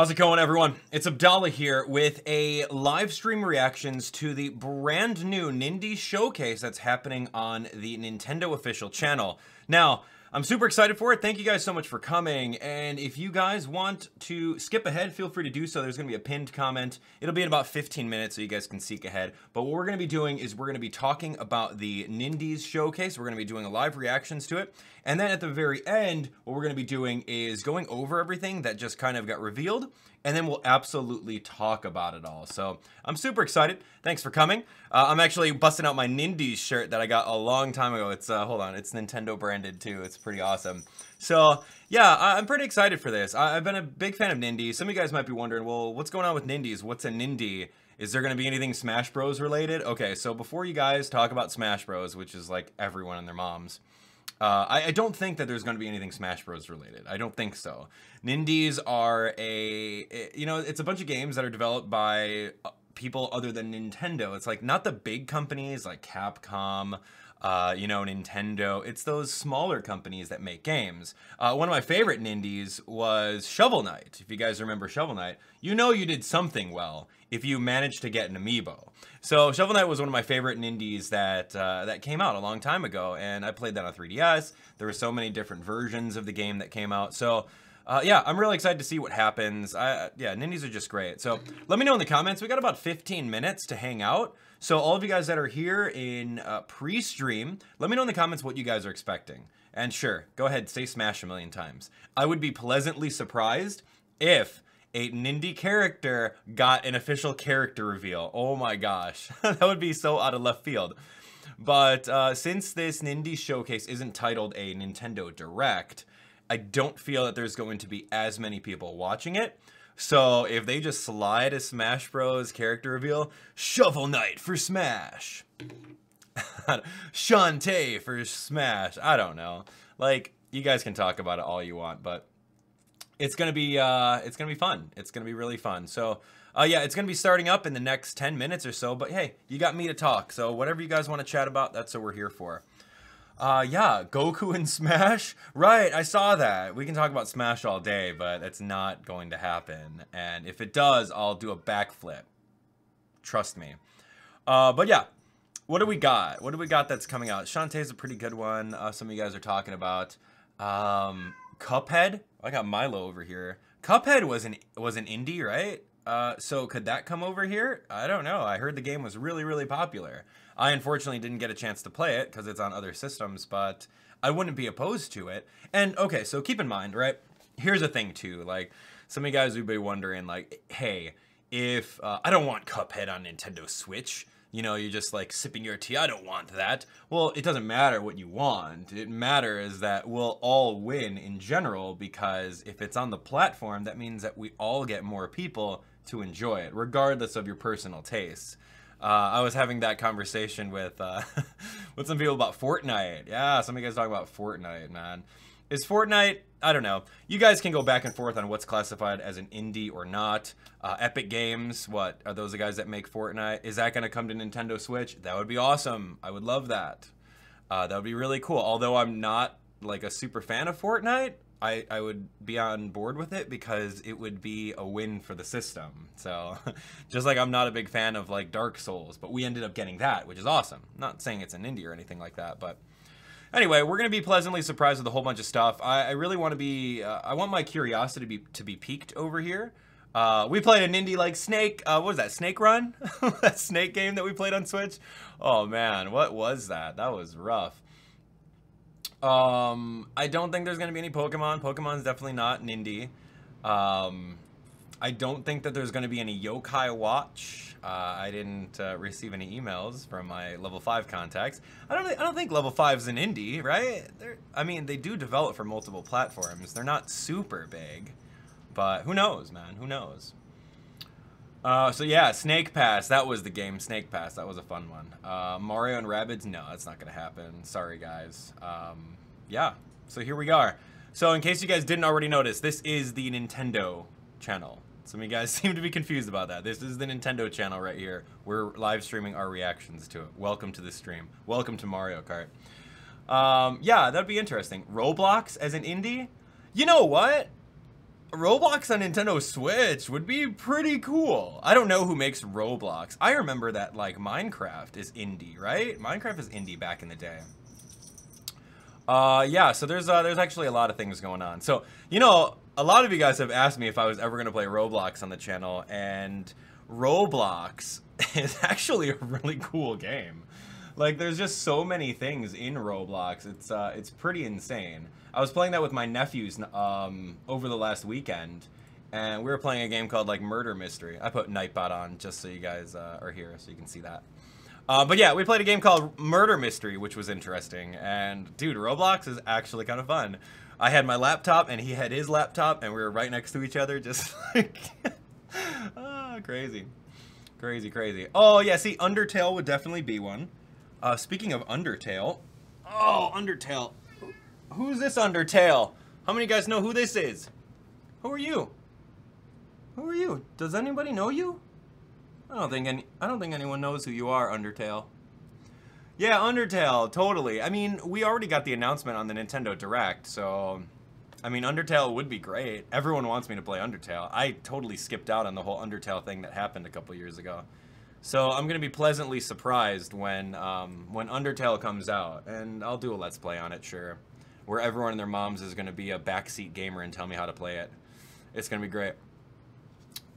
How's it going, everyone? It's Abdallah here with a live stream reactions to the brand new Nindies Showcase that's happening on the Nintendo official channel. Now, I'm super excited for it. Thank you guys so much for coming. And if you guys want to skip ahead, feel free to do so. There's going to be a pinned comment. It'll be in about 15 minutes so you guys can seek ahead. But what we're going to be doing is we're going to be talking about the Nindies Showcase. We're going to be doing a live reactions to it. And then at the very end, what we're going to be doing is going over everything that just kind of got revealed. And then we'll absolutely talk about it all. So I'm super excited. Thanks for coming. I'm actually busting out my Nindies shirt that I got a long time ago. It's, hold on, it's Nintendo branded too. It's pretty awesome. So yeah, I'm pretty excited for this. I've been a big fan of Nindies. Some of you guys might be wondering, well, what's going on with Nindies? What's a Nindie? Is there going to be anything Smash Bros related? Okay, so before you guys talk about Smash Bros, which is like everyone and their moms, I don't think that there's going to be anything Smash Bros related. I don't think so. Nindies are it's a bunch of games that are developed by people other than Nintendo. It's like not the big companies like Capcom, Nintendo. It's those smaller companies that make games. One of my favorite Nindies was Shovel Knight. If you guys remember Shovel Knight, you know you did something well if you managed to get an amiibo. So Shovel Knight was one of my favorite Nindies that came out a long time ago, and I played that on 3DS. There were so many different versions of the game that came out. So yeah, I'm really excited to see what happens. Yeah, Nindies are just great. So let me know in the comments. We got about 15 minutes to hang out. So all of you guys that are here in pre-stream, let me know in the comments what you guys are expecting. And sure, go ahead, say Smash a million times. I would be pleasantly surprised if a Nindie character got an official character reveal. Oh my gosh, that would be so out of left field. But since this Nindies Showcase isn't titled a Nintendo Direct, I don't feel that there's going to be as many people watching it. So if they just slide a Smash Bros character reveal, Shovel Knight for Smash, Shantae for Smash, I don't know. Like, you guys can talk about it all you want, but it's gonna be fun. It's gonna be really fun. So yeah, it's gonna be starting up in the next 10 minutes or so. But hey, you got me to talk. So whatever you guys want to chat about, that's what we're here for. Yeah, Goku and Smash. Right, I saw that. We can talk about Smash all day, but it's not going to happen. And if it does, I'll do a backflip. Trust me. But yeah, what do we got? What do we got that's coming out? Shantae's a pretty good one. Some of you guys are talking about. Cuphead. I got Milo over here. Cuphead was an indie, right? So could that come over here? I don't know. I heard the game was really, really popular. I unfortunately didn't get a chance to play it because it's on other systems, but I wouldn't be opposed to it. And okay, so keep in mind, right? Here's the thing too. Like, some of you guys would be wondering, like, hey, if I don't want Cuphead on Nintendo Switch. You know, you're just like sipping your tea. I don't want that. Well, it doesn't matter what you want. It matters that we'll all win in general, because if it's on the platform, that means that we all get more people to enjoy it, regardless of your personal tastes. I was having that conversation with with some people about Fortnite. Yeah, some of you guys talking about Fortnite, man. Is Fortnite, I don't know. You guys can go back and forth on what's classified as an indie or not. Epic Games, what? Are those the guys that make Fortnite? Is that going to come to Nintendo Switch? That would be awesome. I would love that. That would be really cool. Although I'm not like a super fan of Fortnite, I would be on board with it because it would be a win for the system. So just like I'm not a big fan of like Dark Souls, but we ended up getting that, which is awesome. I'm not saying it's an indie or anything like that, but anyway, we're going to be pleasantly surprised with a whole bunch of stuff. I really want to be, I want my curiosity to be piqued over here. We played an indie like Snake, what was that, Snake Run? That Snake game that we played on Switch? Oh man, what was that? That was rough. I don't think there's going to be any Pokemon. Pokemon's definitely not an indie. I don't think that there's going to be any Yokai Watch. I didn't receive any emails from my level 5 contacts. I don't think level 5 is an indie, right? I mean, they do develop for multiple platforms. They're not super big, but who knows, man? Who knows? So yeah, Snake Pass. That was the game, Snake Pass. That was a fun one. Mario and Rabbids. No, that's not gonna happen. Sorry, guys. Yeah. So here we are. So in case you guys didn't already notice, this is the Nintendo channel. Some of you guys seem to be confused about that. This is the Nintendo channel right here. We're live streaming our reactions to it. Welcome to the stream. Welcome to Mario Kart. Yeah, that'd be interesting. Roblox as an indie? You know what? Roblox on Nintendo Switch would be pretty cool. I don't know who makes Roblox. I remember that, like, Minecraft is indie, right? Minecraft is indie back in the day. Yeah, so there's actually a lot of things going on. So, you know, a lot of you guys have asked me if I was ever going to play Roblox on the channel, and Roblox is actually a really cool game. Like, there's just so many things in Roblox. It's pretty insane. I was playing that with my nephews over the last weekend, and we were playing a game called, like, Murder Mystery. I put Nightbot on just so you guys are here, so you can see that. But yeah, we played a game called Murder Mystery, which was interesting. And, dude, Roblox is actually kind of fun. I had my laptop, and he had his laptop, and we were right next to each other, just like... crazy. Crazy, crazy. Oh, yeah, see, Undertale would definitely be one. Speaking of Undertale... Oh, Undertale. Who's this Undertale? How many of you guys know who this is? Who are you? Who are you? Does anybody know you? I don't think anyone knows who you are, Undertale. Yeah, Undertale, totally. I mean, we already got the announcement on the Nintendo Direct, so... I mean, Undertale would be great. Everyone wants me to play Undertale. I totally skipped out on the whole Undertale thing that happened a couple years ago. So I'm going to be pleasantly surprised when Undertale comes out. And I'll do a Let's Play on it, sure. Where everyone and their moms is going to be a backseat gamer and tell me how to play it. It's going to be great.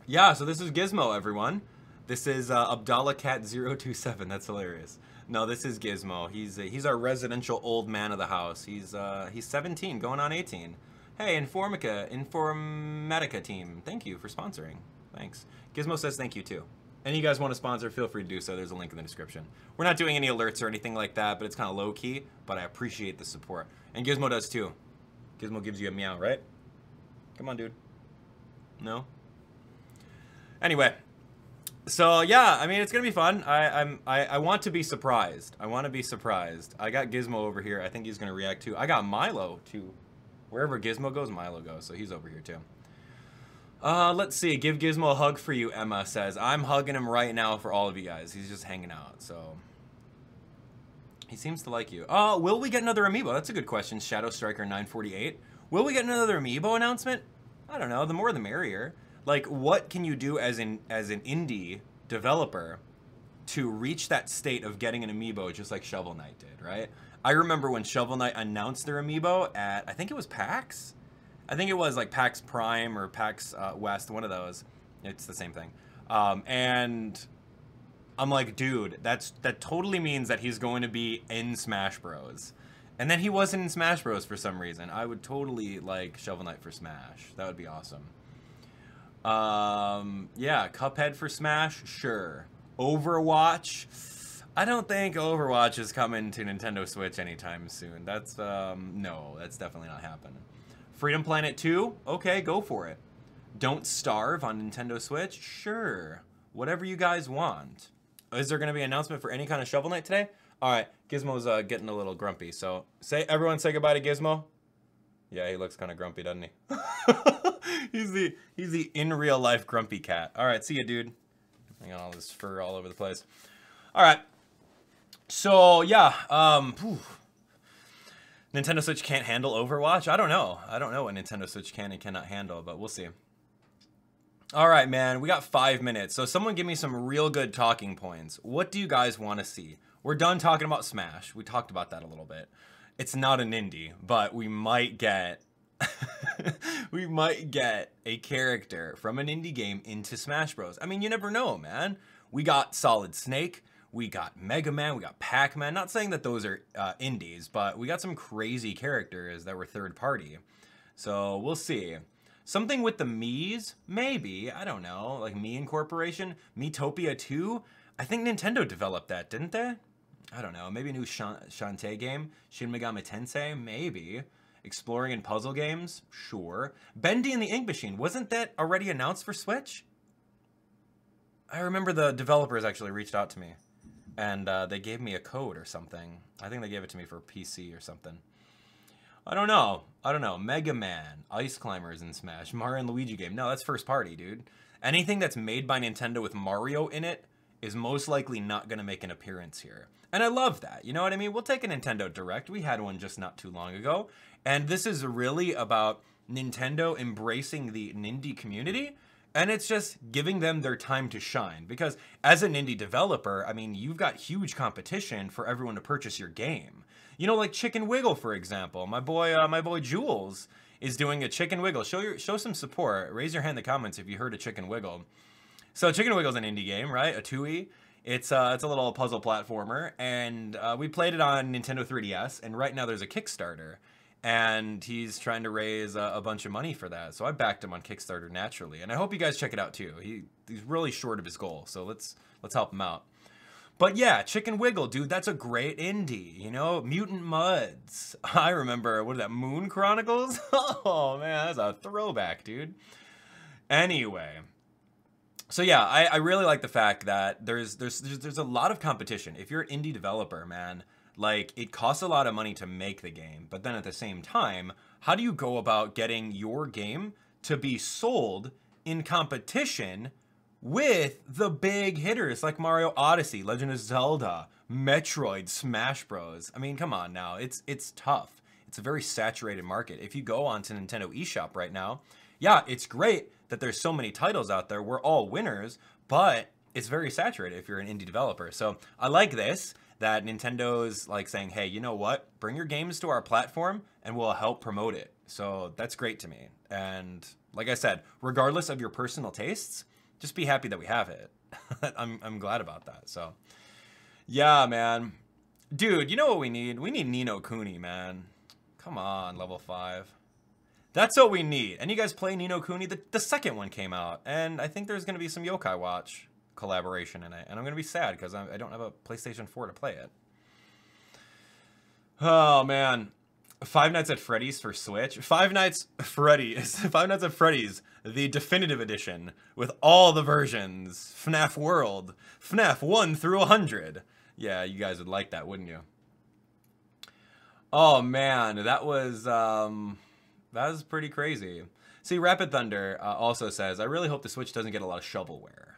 Yeah, so this is Gizmo, everyone. This is Abdallah Cat 027. That's hilarious. No, this is Gizmo. He's our residential old man of the house. He's 17, going on 18. Hey, Informatica team, thank you for sponsoring. Thanks. Gizmo says thank you too. And you guys want to sponsor, feel free to do so. There's a link in the description. We're not doing any alerts or anything like that, but it's kind of low key. But I appreciate the support, and Gizmo does too. Gizmo gives you a meow, right? Come on, dude. No. Anyway. So yeah, I mean, it's gonna be fun. I want to be surprised. I want to be surprised. I got Gizmo over here. I think he's gonna react too. I got Milo too. Wherever Gizmo goes, Milo goes. So he's over here too. Let's see. Give Gizmo a hug for you, Emma says. I'm hugging him right now for all of you guys. He's just hanging out. So he seems to like you. Will we get another amiibo? That's a good question. Shadow Striker 948. Will we get another amiibo announcement? I don't know. The more the merrier. Like, what can you do as an indie developer to reach that state of getting an amiibo just like Shovel Knight did, right? I remember when Shovel Knight announced their amiibo at, I think it was PAX? I think it was like PAX Prime or PAX West, one of those. It's the same thing. And I'm like, dude, that totally means that he's going to be in Smash Bros. And then he wasn't in Smash Bros for some reason. I would totally like Shovel Knight for Smash. That would be awesome. Yeah, Cuphead for Smash, sure. Overwatch, I don't think Overwatch is coming to Nintendo Switch anytime soon. That's, no, that's definitely not happening. Freedom Planet 2, okay, go for it. Don't Starve on Nintendo Switch, sure. Whatever you guys want. Is there going to be an announcement for any kind of Shovel Knight today? All right, Gizmo's getting a little grumpy, so everyone say goodbye to Gizmo. Yeah, he looks kind of grumpy, doesn't he? He's the in real life grumpy cat. All right, see ya, dude. I got all this fur all over the place. All right. So yeah, Nintendo Switch can't handle Overwatch. I don't know. I don't know what Nintendo Switch can and cannot handle, but we'll see. All right, man. We got 5 minutes. So someone give me some real good talking points. What do you guys want to see? We're done talking about Smash. We talked about that a little bit. It's not an indie, but we might get we might get a character from an indie game into Smash Bros. I mean, you never know, man. We got Solid Snake, we got Mega Man, we got Pac-Man. Not saying that those are indies, but we got some crazy characters that were third party. So we'll see. Something with the Mii's, maybe. I don't know. Like Mii Incorporation, Miitopia 2. I think Nintendo developed that, didn't they? I don't know, maybe a new Shantae game? Shin Megami Tensei? Maybe. Exploring and puzzle games? Sure. Bendy and the Ink Machine, wasn't that already announced for Switch? I remember the developers actually reached out to me. And they gave me a code or something. I think they gave it to me for PC or something. I don't know. Mega Man, Ice Climbers in Smash, Mario and Luigi game. No, that's first party, dude. Anything that's made by Nintendo with Mario in it is most likely not going to make an appearance here. And I love that. You know what I mean? We'll take a Nintendo Direct. We had one just not too long ago. And this is really about Nintendo embracing the Nindie community, and it's just giving them their time to shine. Because as an indie developer, I mean, you've got huge competition for everyone to purchase your game. You know, like Chicken Wiggle, for example. My boy Jules is doing a Chicken Wiggle. Show some support. Raise your hand in the comments if you heard of Chicken Wiggle. So Chicken Wiggle's an indie game, right? A 2E. It's a little puzzle platformer, and we played it on Nintendo 3DS, and right now there's a Kickstarter, and he's trying to raise a bunch of money for that. So I backed him on Kickstarter naturally, and I hope you guys check it out too. He's really short of his goal, so let's help him out. But yeah, Chicken Wiggle, dude, that's a great indie, you know? Mutant Muds. I remember, what is that, Moon Chronicles? Oh man, that's a throwback, dude. Anyway. So yeah, I really like the fact that there's a lot of competition. If you're an indie developer, man, like, it costs a lot of money to make the game, but then at the same time, how do you go about getting your game to be sold in competition with the big hitters like Mario Odyssey, Legend of Zelda, Metroid, Smash Bros? I mean, come on now, it's tough. It's a very saturated market. If you go onto Nintendo eShop right now, yeah, it's great that there's so many titles out there. We're all winners, but it's very saturated if you're an indie developer. So I like this, that Nintendo's like saying, hey, you know what? Bring your games to our platform and we'll help promote it. So that's great to me. And like I said, regardless of your personal tastes, just be happy that we have it. I'm glad about that. So yeah, man. Dude, you know what we need? We need Ni no Kuni, man. Come on, level 5. That's what we need. And you guys play Ni no Kuni? The second one came out, and I think there's going to be some Yokai Watch collaboration in it. And I'm going to be sad because I don't have a PlayStation 4 to play it. Oh, man. Five Nights at Freddy's for Switch. Five Nights at Freddy's, the definitive edition, with all the versions. FNAF World. FNAF 1 through 100. Yeah, you guys would like that, wouldn't you? Oh, man. That was pretty crazy. See, Rapid Thunder also says, I really hope the Switch doesn't get a lot of shovelware.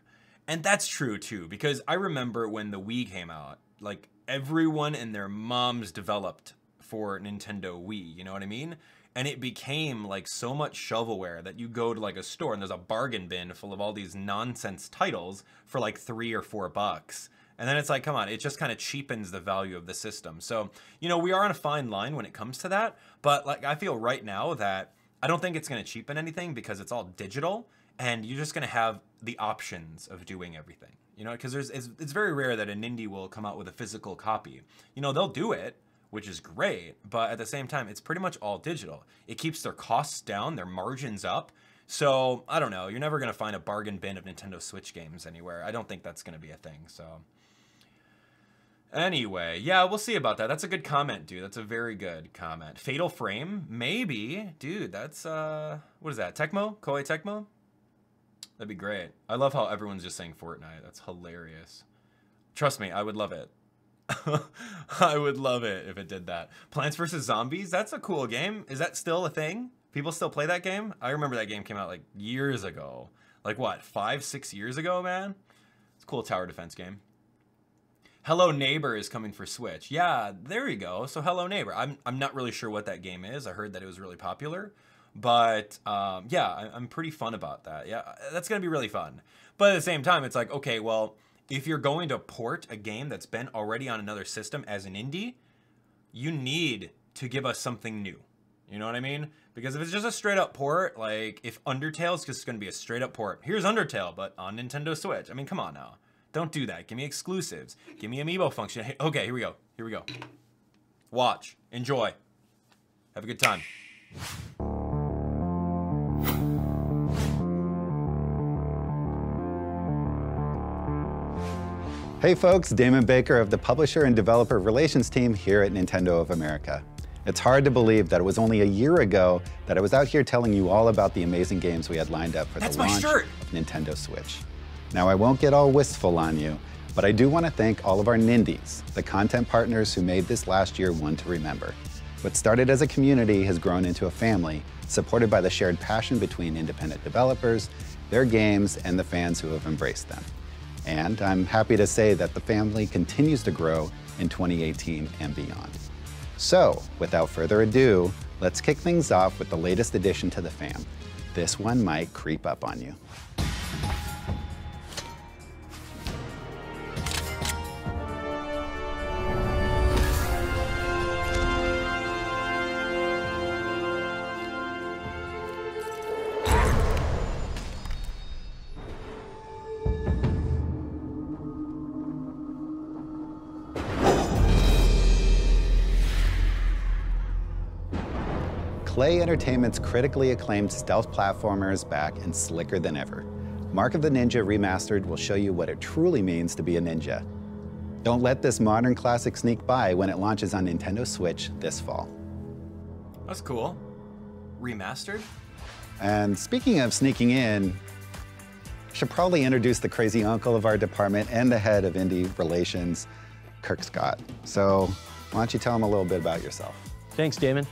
And that's true, too, because I remember when the Wii came out, like, everyone and their moms developed for Nintendo Wii, you know what I mean? And it became, like, so much shovelware that you go to, like, a store and there's a bargain bin full of all these nonsense titles for, like, $3 or $4. And then it's like, come on, it just kind of cheapens the value of the system. So, you know, we are on a fine line when it comes to that. But, like, I feel right now that I don't think it's going to cheapen anything because it's all digital. And you're just going to have the options of doing everything. You know, because it's very rare that a Nindie will come out with a physical copy. You know, they'll do it, which is great. But at the same time, it's pretty much all digital. It keeps their costs down, their margins up. So, I don't know. You're never going to find a bargain bin of Nintendo Switch games anywhere. I don't think that's going to be a thing, so... Anyway, yeah, we'll see about that. That's a good comment, dude. That's a very good comment. Fatal Frame? Maybe. Dude, that's, what is that? Tecmo? Koei Tecmo? That'd be great. I love how everyone's just saying Fortnite. That's hilarious. Trust me, I would love it. I would love it if it did that. Plants vs. Zombies? That's a cool game. Is that still a thing? People still play that game? I remember that game came out, like, years ago. Like, what, 5, 6 years ago, man? It's a cool tower defense game. Hello Neighbor is coming for Switch. Yeah, there you go. So Hello Neighbor. I'm not really sure what that game is. I heard that it was really popular. But, yeah, I'm pretty fun about that. Yeah, that's going to be really fun. But at the same time, it's like, okay, well, if you're going to port a game that's been already on another system as an indie, you need to give us something new. You know what I mean? Because if it's just a straight up port, like if Undertale's just going to be a straight up port. Here's Undertale, but on Nintendo Switch. I mean, come on now. Don't do that. Give me exclusives. Give me amiibo function. Hey, okay, here we go. Here we go. Watch. Enjoy. Have a good time. Hey folks, Damon Baker of the Publisher and Developer Relations team here at Nintendo of America. It's hard to believe that it was only a year ago that I was out here telling you all about the amazing games we had lined up for the launch of Nintendo Switch. Now, I won't get all wistful on you, but I do want to thank all of our Nindies, the content partners who made this last year one to remember. What started as a community has grown into a family, supported by the shared passion between independent developers, their games, and the fans who have embraced them. And I'm happy to say that the family continues to grow in 2018 and beyond. So, without further ado, let's Let's kick things off with the latest addition to the fam. This one might creep up on you. Klei Entertainment's critically acclaimed stealth platformer is back and slicker than ever. Mark of the Ninja Remastered will show you what it truly means to be a ninja. Don't let this modern classic sneak by when it launches on Nintendo Switch this fall. That's cool. Remastered? And speaking of sneaking in, I should probably introduce the crazy uncle of our department and the head of indie relations, Kirk Scott. So why don't you tell him a little bit about yourself? Thanks, Damon.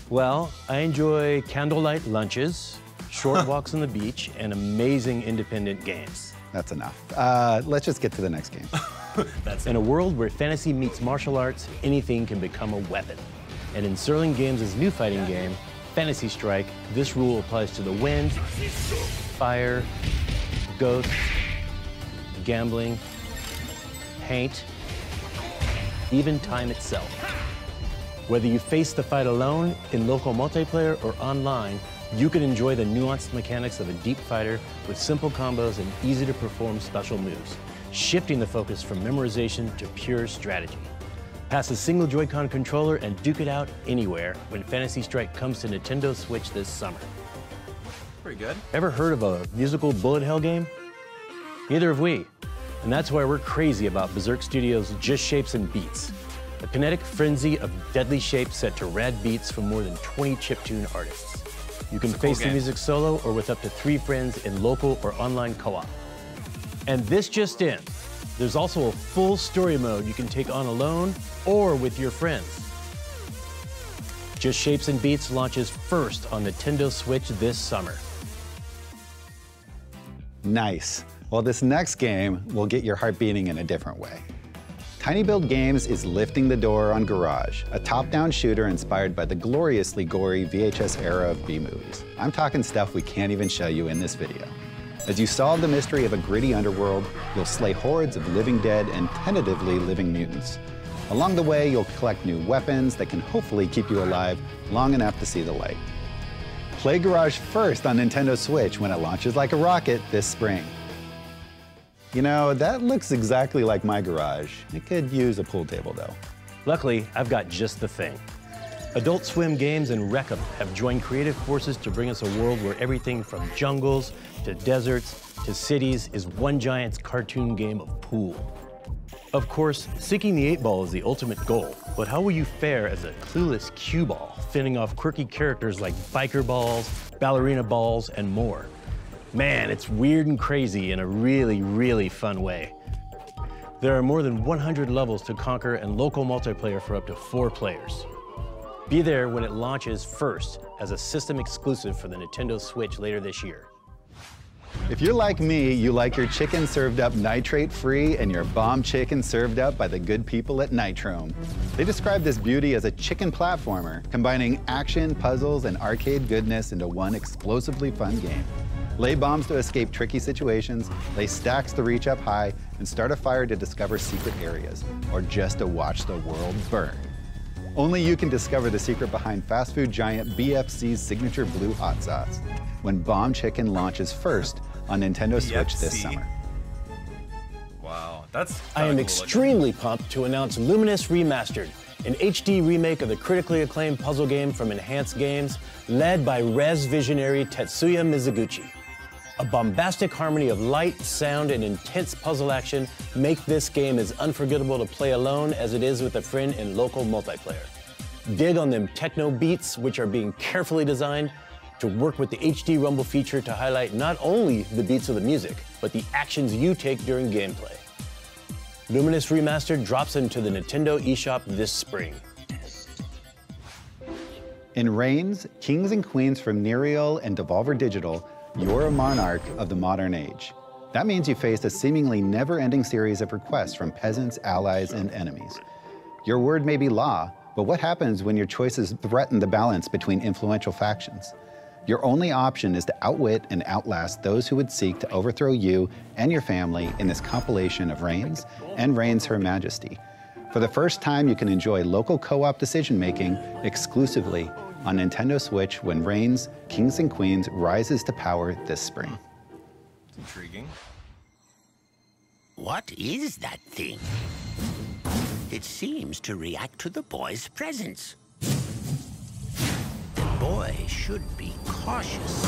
Well, I enjoy candlelight lunches, short walks on the beach, and amazing independent games. That's enough. Let's just get to the next game. In a world where fantasy meets martial arts, anything can become a weapon. And in Sterling Games' new fighting game, Fantasy Strike, this rule applies to the wind, fire, ghosts, gambling, paint, even time itself. Whether you face the fight alone, in local multiplayer, or online, you can enjoy the nuanced mechanics of a deep fighter with simple combos and easy-to-perform special moves, shifting the focus from memorization to pure strategy. Pass a single Joy-Con controller and duke it out anywhere when Fantasy Strike comes to Nintendo Switch this summer. Pretty good. Ever heard of a musical bullet hell game? Neither have we. And that's why we're crazy about Berserk Studios' Just Shapes and Beats, a kinetic frenzy of deadly shapes set to rad beats from more than 20 chiptune artists. You can face the music solo or with up to 3 friends in local or online co-op. And this just in, there's also a full story mode you can take on alone or with your friends. Just Shapes and Beats launches first on Nintendo Switch this summer. Nice. Well, this next game will get your heart beating in a different way. Tiny Build Games is lifting the door on Garage, a top-down shooter inspired by the gloriously gory VHS era of B-movies. I'm talking stuff we can't even show you in this video. As you solve the mystery of a gritty underworld, you'll slay hordes of living dead and tentatively living mutants. Along the way, you'll collect new weapons that can hopefully keep you alive long enough to see the light. Play Garage first on Nintendo Switch when it launches like a rocket this spring. You know, that looks exactly like my garage. It could use a pool table, though. Luckily, I've got just the thing. Adult Swim Games and Wreckham have joined creative forces to bring us a world where everything from jungles to deserts to cities is one giant cartoon game of pool. Of course, sinking the 8-ball is the ultimate goal, but how will you fare as a clueless cue ball, fending off quirky characters like biker balls, ballerina balls, and more? Man, it's weird and crazy in a really, really fun way. There are more than 100 levels to conquer and local multiplayer for up to 4 players. Be there when it launches first as a system exclusive for the Nintendo Switch later this year. If you're like me, you like your chicken served up nitrate-free and your bomb chicken served up by the good people at Nitrome. They describe this beauty as a chicken platformer, combining action, puzzles, and arcade goodness into one explosively fun game. Lay bombs to escape tricky situations, lay stacks to reach up high, and start a fire to discover secret areas, or just to watch the world burn. Only you can discover the secret behind fast food giant BFC's signature blue hot sauce when Bomb Chicken launches first on Nintendo Switch this summer. Wow, that's I am extremely pumped to announce Luminous Remastered, an HD remake of the critically acclaimed puzzle game from Enhanced Games, led by Res visionary Tetsuya Mizuguchi. A bombastic harmony of light, sound, and intense puzzle action make this game as unforgettable to play alone as it is with a friend in local multiplayer. Dig on them techno beats, which are being carefully designed to work with the HD Rumble feature to highlight not only the beats of the music, but the actions you take during gameplay. Luminous Remastered drops into the Nintendo eShop this spring. In Reigns, Kings and Queens from Nereal and Devolver Digital, you're a monarch of the modern age. That means you face a seemingly never-ending series of requests from peasants, allies, and enemies. Your word may be law, But what happens when your choices threaten the balance between influential factions? Your only option is to outwit and outlast those who would seek to overthrow you and your family in this compilation of Reigns and Reigns Her Majesty. For the first time, you can enjoy local co-op decision-making exclusively on Nintendo Switch when Reigns, Kings and Queens rises to power this spring. It's intriguing. What is that thing? It seems to react to the boy's presence. The boy should be cautious.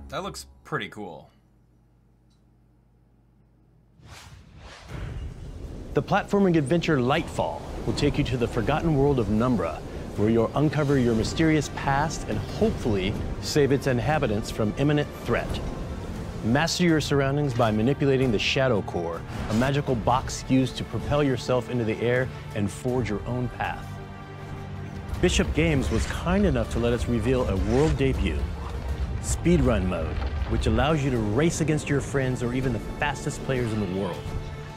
That looks pretty cool. The platforming adventure Lightfall will take you to the forgotten world of Numbra, where you'll uncover your mysterious past and hopefully save its inhabitants from imminent threat. Master your surroundings by manipulating the Shadow Core, a magical box used to propel yourself into the air and forge your own path. Bishop Games was kind enough to let us reveal a world debut, Speedrun Mode, which allows you to race against your friends or even the fastest players in the world.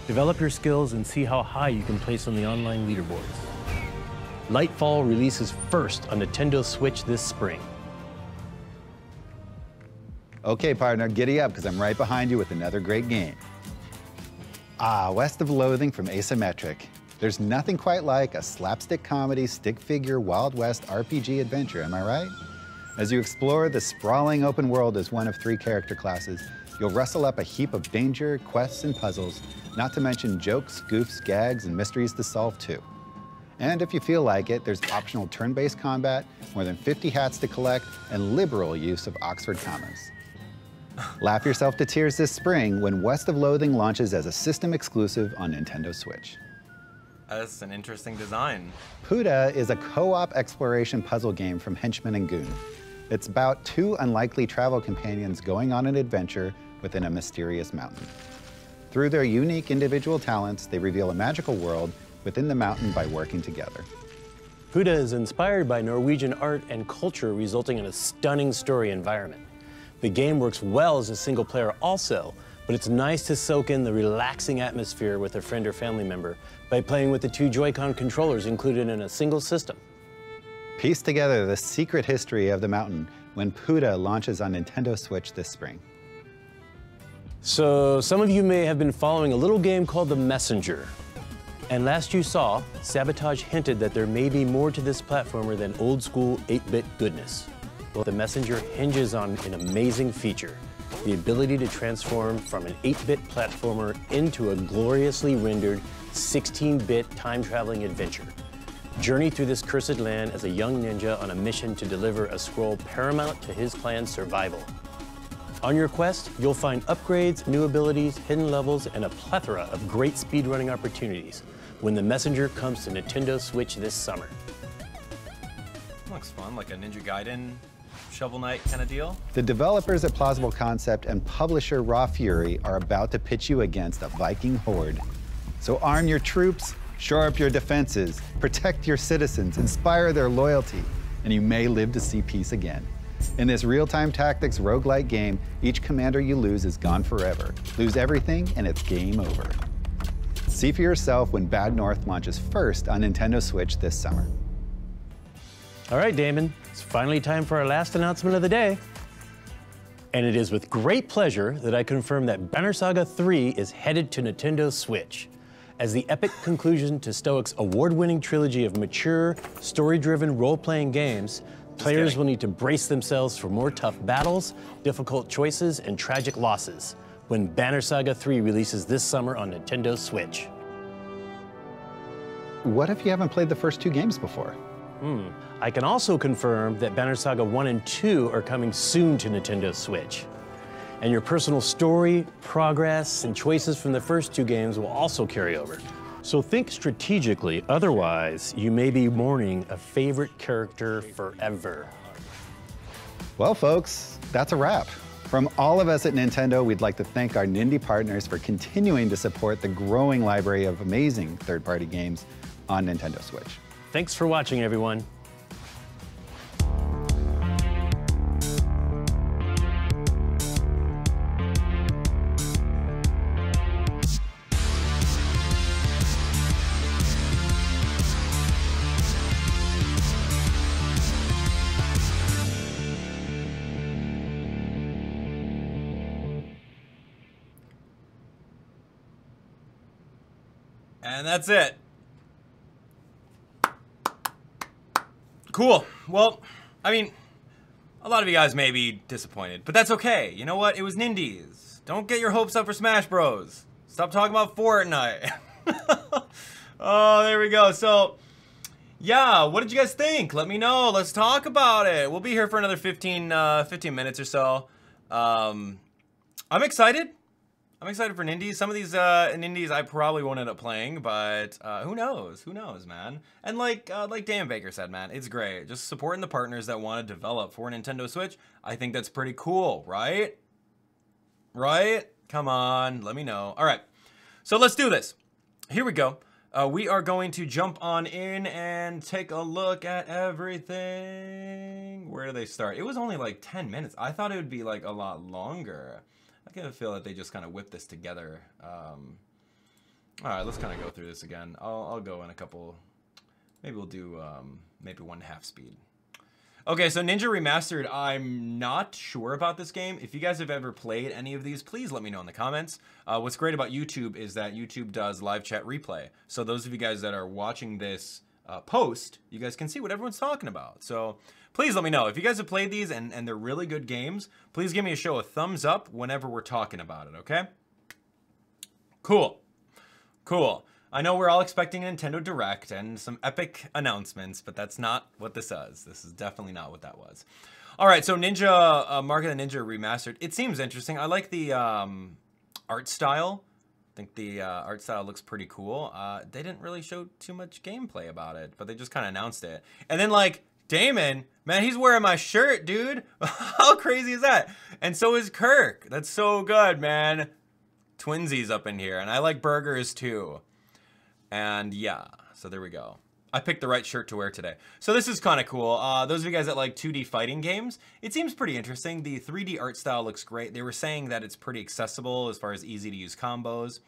Develop your skills and see how high you can place on the online leaderboards. Lightfall releases first on Nintendo Switch this spring. Okay, partner, giddy up, because I'm right behind you with another great game. West of Loathing from Asymmetric. There's nothing quite like a slapstick comedy, stick figure, Wild West RPG adventure, am I right? As you explore the sprawling open world as one of 3 character classes, you'll wrestle up a heap of danger, quests, and puzzles, not to mention jokes, goofs, gags, and mysteries to solve too. And if you feel like it, there's optional turn-based combat, more than 50 hats to collect, and liberal use of Oxford commas. Laugh yourself to tears this spring when West of Loathing launches as a system exclusive on Nintendo Switch. That's an interesting design. Puda is a co-op exploration puzzle game from Henchman and Goon. It's about 2 unlikely travel companions going on an adventure within a mysterious mountain. Through their unique individual talents, they reveal a magical world within the mountain by working together. Puda is inspired by Norwegian art and culture, resulting in a stunning story environment. The game works well as a single player also, but it's nice to soak in the relaxing atmosphere with a friend or family member by playing with the 2 Joy-Con controllers included in a single system. Piece together the secret history of the mountain when Puda launches on Nintendo Switch this spring. So some of you may have been following a little game called The Messenger. And last you saw, Sabotage hinted that there may be more to this platformer than old school 8-bit goodness. Well, The Messenger hinges on an amazing feature, the ability to transform from an 8-bit platformer into a gloriously rendered 16-bit time-traveling adventure. Journey through this cursed land as a young ninja on a mission to deliver a scroll paramount to his clan's survival. On your quest, you'll find upgrades, new abilities, hidden levels, and a plethora of great speedrunning opportunities when The Messenger comes to Nintendo Switch this summer. Looks fun, like a Ninja Gaiden Shovel Knight kind of deal. The developers at Plausible Concept and publisher Raw Fury are about to pitch you against a Viking horde. So arm your troops, shore up your defenses, protect your citizens, inspire their loyalty, and you may live to see peace again. In this real-time tactics roguelike game, each commander you lose is gone forever. Lose everything and it's game over. See for yourself when Bad North launches first on Nintendo Switch this summer. All right, Damon, it's finally time for our last announcement of the day. And it is with great pleasure that I confirm that Banner Saga 3 is headed to Nintendo Switch. As the epic conclusion to Stoic's award-winning trilogy of mature, story-driven role-playing games, players will need to brace themselves for more tough battles, difficult choices, and tragic losses when Banner Saga 3 releases this summer on Nintendo Switch. What if you haven't played the first 2 games before? I can also confirm that Banner Saga 1 and 2 are coming soon to Nintendo Switch. And your personal story, progress, and choices from the first 2 games will also carry over. So think strategically, otherwise you may be mourning a favorite character forever. Well, folks, that's a wrap. From all of us at Nintendo, we'd like to thank our Nindy partners for continuing to support the growing library of amazing third-party games on Nintendo Switch. Thanks for watching, everyone. And that's it. Cool. Well, I mean, a lot of you guys may be disappointed, but that's okay. You know what? It was Nindies. Don't get your hopes up for Smash Bros. Stop talking about Fortnite. Oh, there we go. So, yeah, what did you guys think? Let me know. Let's talk about it. We'll be here for another 15 minutes or so. I'm excited. I'm excited for Nindies. Some of these Nindies I probably won't end up playing, but who knows? Who knows, man? And like Dan Baker said, man, it's great. Just supporting the partners that want to develop for Nintendo Switch. I think that's pretty cool, right? Right? Come on, let me know. All right, so let's do this. Here we go. We are going to jump on in and take a look at everything. Where do they start? It was only like 10 minutes. I thought it would be like a lot longer. I kind of feel that they just kind of whipped this together. All right, let's kind of go through this again. I'll go in a couple. Maybe we'll do maybe 1/2 speed. Okay, so Ninja Remastered. I'm not sure about this game. If you guys have ever played any of these, please let me know in the comments. What's great about YouTube is that YouTube does live chat replay. So those of you guys that are watching this post, you guys can see what everyone's talking about. So please let me know. If you guys have played these and they're really good games, please give me a thumbs up whenever we're talking about it, okay? Cool. Cool. I know we're all expecting a Nintendo Direct and some epic announcements, but that's not what this is. This is definitely not what that was. All right, so Ninja, Mark of the Ninja Remastered. It seems interesting. I like the art style. I think the art style looks pretty cool. They didn't really show too much gameplay about it, but they just kind of announced it. And then like, Damon, man, he's wearing my shirt, dude. How crazy is that? And so is Kirk. That's so good, man. Twinsies up in here. And I like burgers too. And yeah, so there we go. I picked the right shirt to wear today. So this is kind of cool. Those of you guys that like 2D fighting games, it seems pretty interesting. The 3D art style looks great. They were saying that it's pretty accessible as far as easy to use combos.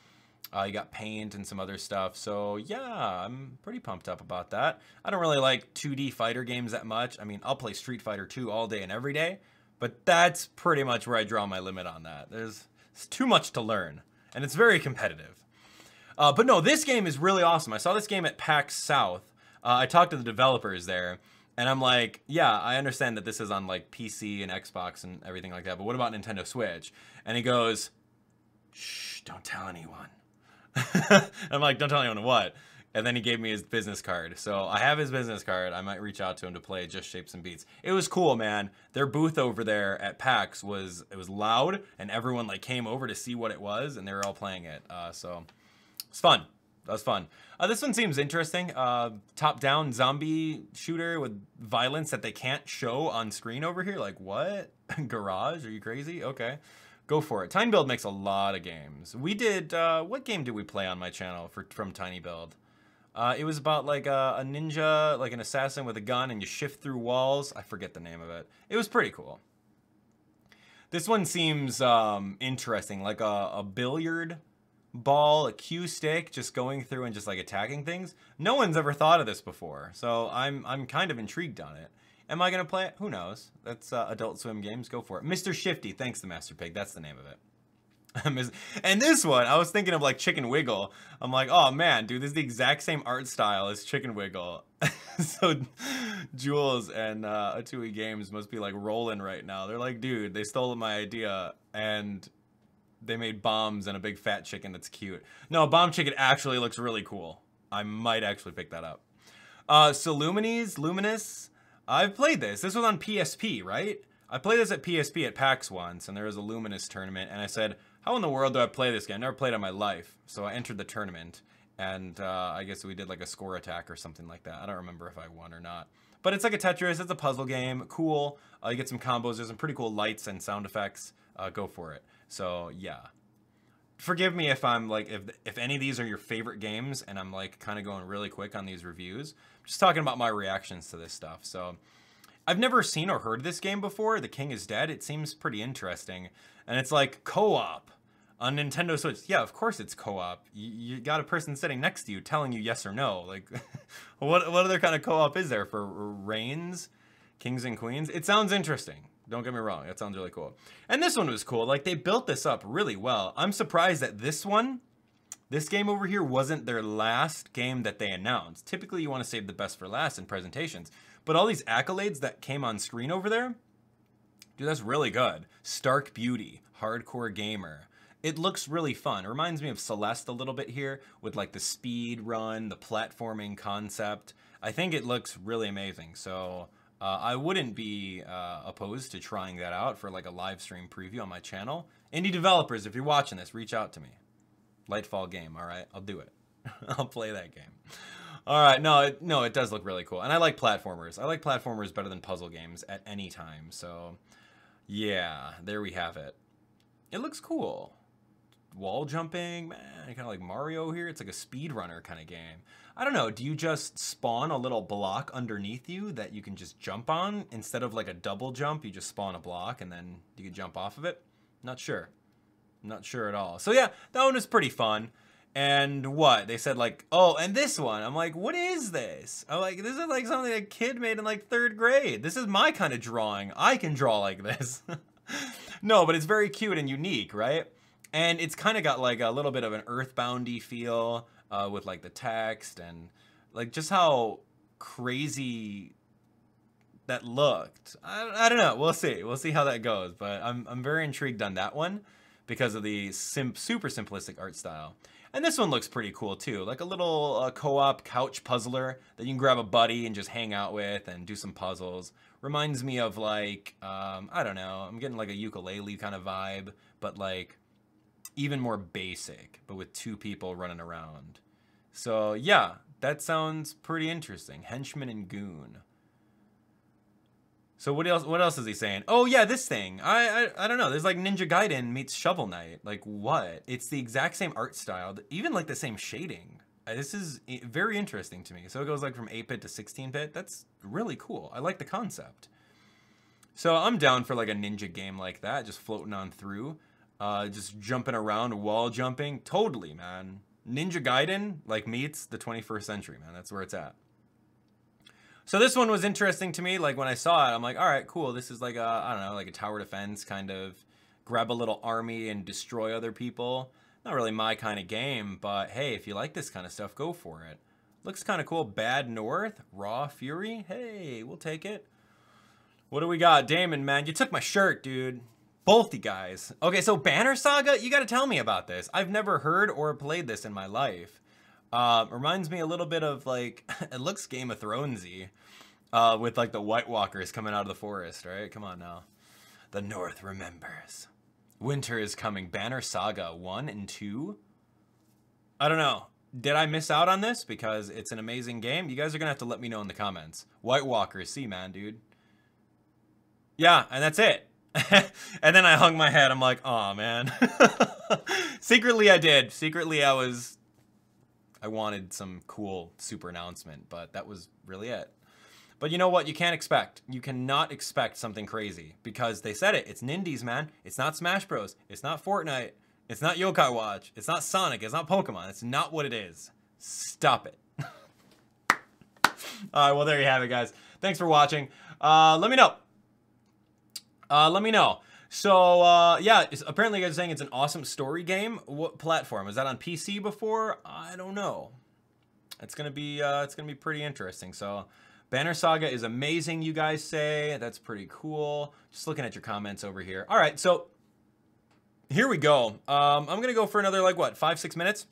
You got paint and some other stuff. So yeah, I'm pretty pumped up about that. I don't really like 2D fighter games that much. I mean, I'll play Street Fighter 2 all day and every day, but that's pretty much where I draw my limit on that. It's too much to learn, and it's very competitive. But no, this game is really awesome. I saw this game at PAX South. I talked to the developers there, and I'm like, yeah, I understand that this is on like PC and Xbox and everything like that, but what about Nintendo Switch? And he goes, shh, don't tell anyone. I'm like, don't tell anyone what? And then he gave me his business card. So I have his business card. I might reach out to him to play Just Shapes and Beats. It was cool, man. Their booth over there at PAX was loud, and everyone like came over to see what it was, and they were all playing it. So it's fun. That was fun. This one seems interesting. Top-down zombie shooter with violence that they can't show on screen over here. Like, what? Garage? Are you crazy? Okay. Go for it. Tiny Build makes a lot of games. We did, what game did we play on my channel from Tiny Build? It was about like a ninja, like an assassin with a gun, and you shift through walls. I forget the name of it. It was pretty cool. This one seems interesting, like a billiard ball, a cue stick, just going through and just like attacking things. No one's ever thought of this before, so I'm kind of intrigued on it. Am I gonna play it? Who knows? That's Adult Swim Games. Go for it. Mr. Shifty, thanks to Master Pig. That's the name of it. And this one, I was thinking of like Chicken Wiggle. I'm like, oh man, dude, this is the exact same art style as Chicken Wiggle. So Jules and Atui Games must be like rolling right now. They're like, dude, they stole my idea and they made bombs and a big fat chicken that's cute. No, Bomb Chicken actually looks really cool. I might actually pick that up. So Luminous, I've played this. This was on PSP, right? I played this at PSP at PAX once, and there was a Luminous tournament, and I said, how in the world do I play this game? I never played it in my life. So I entered the tournament, and I guess we did like a score attack or something like that. I don't remember if I won or not. But it's like a Tetris. It's a puzzle game. Cool. You get some combos. There's some pretty cool lights and sound effects. Go for it. So, yeah. Forgive me if I'm like, if any of these are your favorite games and I'm like kind of going really quick on these reviews. I'm just talking about my reactions to this stuff. So I've never seen or heard this game before. The King is Dead. It seems pretty interesting. And it's like co-op on Nintendo Switch. Yeah, of course it's co-op. You got a person sitting next to you telling you yes or no. Like, what other kind of co-op is there for Reigns, Kings and Queens? It sounds interesting. Don't get me wrong, that sounds really cool. And this one was cool. Like, they built this up really well. I'm surprised that this game over here wasn't their last game that they announced. Typically, you want to save the best for last in presentations. But all these accolades that came on screen over there, dude, that's really good. Stark Beauty, Hardcore Gamer. It looks really fun. It reminds me of Celeste a little bit here with like the speed run, the platforming concept. I think it looks really amazing. So I wouldn't be opposed to trying that out for like a live stream preview on my channel. Indie developers, if you're watching this, reach out to me. Lightfall game, all right? I'll do it. I'll play that game. All right, no, it does look really cool. And I like platformers. I like platformers better than puzzle games at any time. So yeah, there we have it. It looks cool. Wall jumping, man, kind of like Mario here. It's like a speedrunner kind of game. I don't know, do you just spawn a little block underneath you that you can just jump on? Instead of like a double jump, you just spawn a block and then you can jump off of it? Not sure. Not sure at all. So yeah, that one was pretty fun. And what? They said like, oh, and this one. I'm like, what is this? I'm like, this is like something a kid made in like 3rd grade. This is my kind of drawing. I can draw like this. No, but it's very cute and unique, right? And it's kind of got like a little bit of an Earthbound-y feel with like the text and like just how crazy that looked. I don't know. We'll see. We'll see how that goes. But I'm very intrigued on that one because of the super simplistic art style. And this one looks pretty cool too. Like a little co-op couch puzzler that you can grab a buddy and just hang out with and do some puzzles. Reminds me of like, I don't know. I'm getting like a ukulele kind of vibe, but like even more basic, but with 2 people running around. So yeah, that sounds pretty interesting. Henchman and Goon. So what else is he saying? Oh yeah, this thing. I don't know. There's like Ninja Gaiden meets Shovel Knight. Like what? It's the exact same art style, even like the same shading. This is very interesting to me. So it goes like from 8-bit to 16-bit. That's really cool. I like the concept. So I'm down for like a ninja game like that, just floating on through. Just jumping around, wall jumping. Totally, man. Ninja Gaiden, like, meets the 21st century, man. That's where it's at. So this one was interesting to me. Like, when I saw it, I'm like, all right, cool. This is like a, I don't know, like a tower defense kind of grab a little army and destroy other people. Not really my kind of game, but hey, if you like this kind of stuff, go for it. Looks kind of cool. Bad North, Raw Fury. Hey, we'll take it. What do we got? Damon, man, you took my shirt, dude. Both you guys. Okay, so Banner Saga, you got to tell me about this. I've never heard or played this in my life. Reminds me a little bit of like, it looks Game of Thronesy, with like the White Walkers coming out of the forest, right? Come on now. The North remembers. Winter is coming. Banner Saga 1 and 2. I don't know. Did I miss out on this? Because it's an amazing game. You guys are gonna have to let me know in the comments. White Walkers, see, man, dude. Yeah, and that's it. And then I hung my head. I'm like, oh man. Secretly I did. Secretly I wanted some cool super announcement, but that was really it. But you know what? You can't expect. You cannot expect something crazy because they said it. It's Nindies, man. It's not Smash Bros. It's not Fortnite. It's not Yokai Watch. It's not Sonic. It's not Pokemon. It's not what it is. Stop it. All right, well, there you have it, guys. Thanks for watching. Let me know. Let me know. So, yeah, apparently you guys are saying it's an awesome story game. What platform? Was that on PC before? I don't know. It's gonna be pretty interesting. So, Banner Saga is amazing, you guys say. That's pretty cool. Just looking at your comments over here. All right, so here we go. I'm gonna go for another, like, what, 5-6 minutes?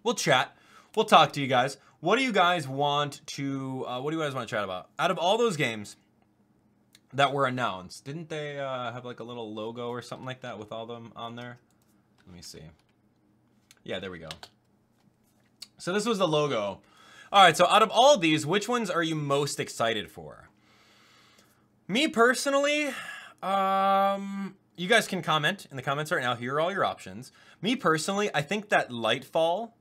We'll chat. We'll talk to you guys. what do you guys want to chat about? Out of all those games that were announced, didn't they have like a little logo or something like that with all them on there? Let me see. Yeah, there we go. So this was the logo. All right, so out of all of these, which ones are you most excited for? Me personally, you guys can comment in the comments right now. Here are all your options. Me personally, I think that Lightfall,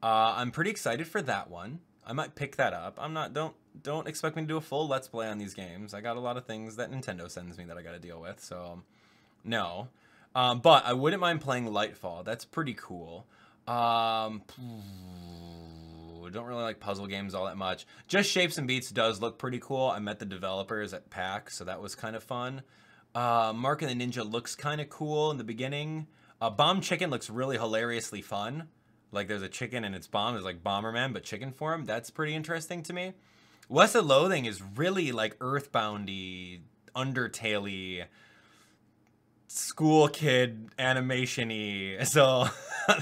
I'm pretty excited for that one. I might pick that up. I'm not, don't expect me to do a full Let's Play on these games. I got a lot of things that Nintendo sends me that I got to deal with, so no. But I wouldn't mind playing Lightfall. That's pretty cool. Don't really like puzzle games all that much. Just Shapes and Beats does look pretty cool. I met the developers at PAX, so that was kind of fun. Mark and the Ninja looks kind of cool in the beginning. Bomb Chicken looks really hilariously fun. Like there's a chicken and it's bomb. There's like Bomberman, but chicken form. That's pretty interesting to me. West of Loathing is really like Earthbound-y, Undertale-y, school kid animation-y. So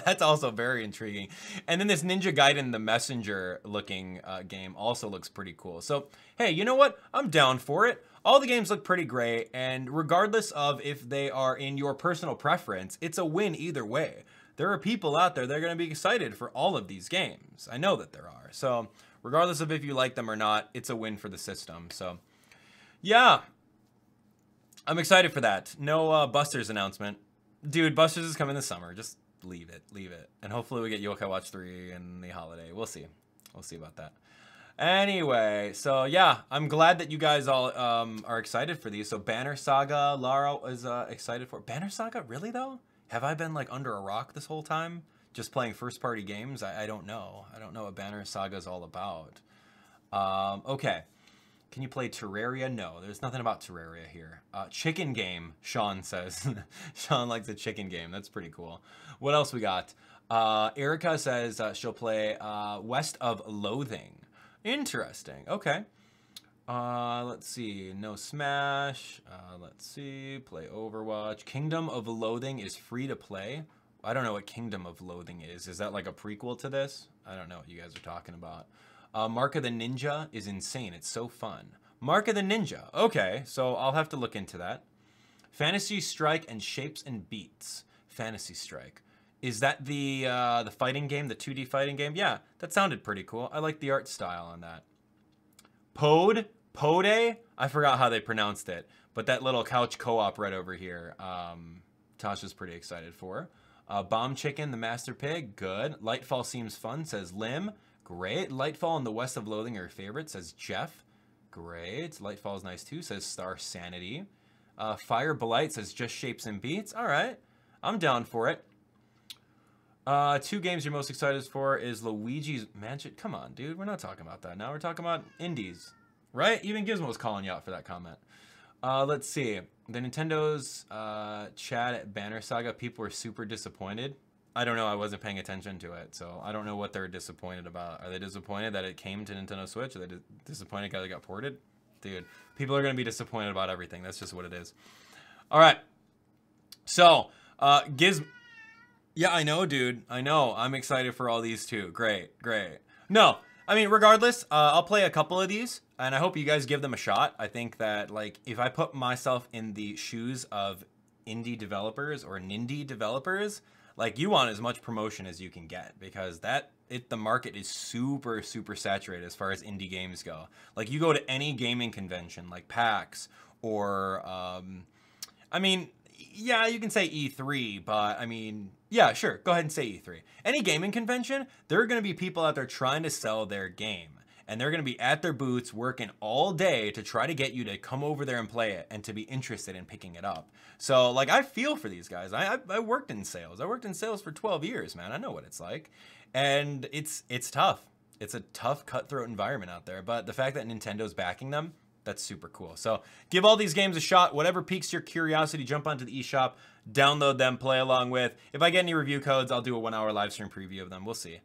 that's also very intriguing. And then this Ninja Gaiden the Messenger looking game also looks pretty cool. So hey, you know what? I'm down for it. All the games look pretty great, and regardless of if they are in your personal preference, it's a win either way. There are people out there that are going to be excited for all of these games. I know that there are. So regardless of if you like them or not, it's a win for the system. So yeah, I'm excited for that. No Busters announcement. Dude, Busters is coming this summer. Just leave it. Leave it. And hopefully we get Yokai Watch 3 in the holiday. We'll see. We'll see about that. Anyway, so yeah, I'm glad that you guys all are excited for these. So Banner Saga, Lara is excited for. Banner Saga? Really though? Have I been like under a rock this whole time? Just playing first party games? I don't know. I don't know what Banner Saga is all about. Okay. Can you play Terraria? No, there's nothing about Terraria here. Chicken game, Sean says. Sean likes a chicken game. That's pretty cool. What else we got? Erica says she'll play West of Loathing. Interesting. Okay. Let's see. No Smash. Let's see. Play Overwatch. Kingdom of Loathing is free to play. I don't know what Kingdom of Loathing is. Is that like a prequel to this? I don't know what you guys are talking about. Mark of the Ninja is insane. It's so fun. Mark of the Ninja. Okay, so I'll have to look into that. Fantasy Strike and Shapes and Beats. Fantasy Strike. Is that the fighting game, the 2D fighting game? Yeah, that sounded pretty cool. I like the art style on that. Pode? I forgot how they pronounced it, but that little couch co-op right over here, Tasha's pretty excited for. Bomb Chicken, the Master Pig, good. Lightfall seems fun, says Lim. Great. Lightfall and the West of Loathing are favorites, says Jeff. Great. Lightfall's nice too, says Star Sanity. Fire Blight says Just Shapes and Beats. All right, I'm down for it. 2 games you're most excited for is Luigi's Mansion. Come on, dude. We're not talking about that now. We're talking about indies, right? Even Gizmo's calling you out for that comment. Let's see. The Nintendo's chat at Banner Saga, people were super disappointed. I don't know. I wasn't paying attention to it, so I don't know what they're disappointed about. Are they disappointed that it came to Nintendo Switch? Are they disappointed because it got ported? Dude, people are going to be disappointed about everything. That's just what it is. All right. So, yeah, I know, dude. I know. I'm excited for all these too. Great, great. No, I mean, regardless, I'll play a couple of these, and I hope you guys give them a shot. I think that, like, if I put myself in the shoes of indie developers or Nindie developers, like, you want as much promotion as you can get, because the market is super, super saturated as far as indie games go. Like, you go to any gaming convention, like PAX, or, I mean, yeah, you can say E3, but, I mean, yeah, sure, go ahead and say E3. Any gaming convention, there are going to be people out there trying to sell their game. And they're going to be at their booths working all day to try to get you to come over there and play it and to be interested in picking it up. So, like, I feel for these guys. I worked in sales. I worked in sales for 12 years, man. I know what it's like. And it's tough. It's a tough, cutthroat environment out there. But the fact that Nintendo's backing them, that's super cool. So give all these games a shot. Whatever piques your curiosity, jump onto the eShop, download them, play along with. If I get any review codes, I'll do a 1-hour live stream preview of them. We'll see.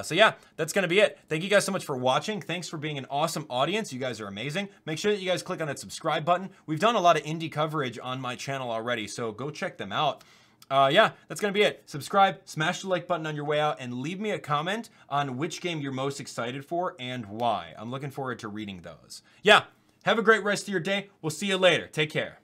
So yeah, that's going to be it. Thank you guys so much for watching. Thanks for being an awesome audience. You guys are amazing. Make sure that you guys click on that subscribe button. We've done a lot of indie coverage on my channel already, so go check them out. Yeah, that's gonna be it. Subscribe, smash the like button on your way out, and leave me a comment on which game you're most excited for and why. I'm looking forward to reading those. Yeah, have a great rest of your day. We'll see you later. Take care.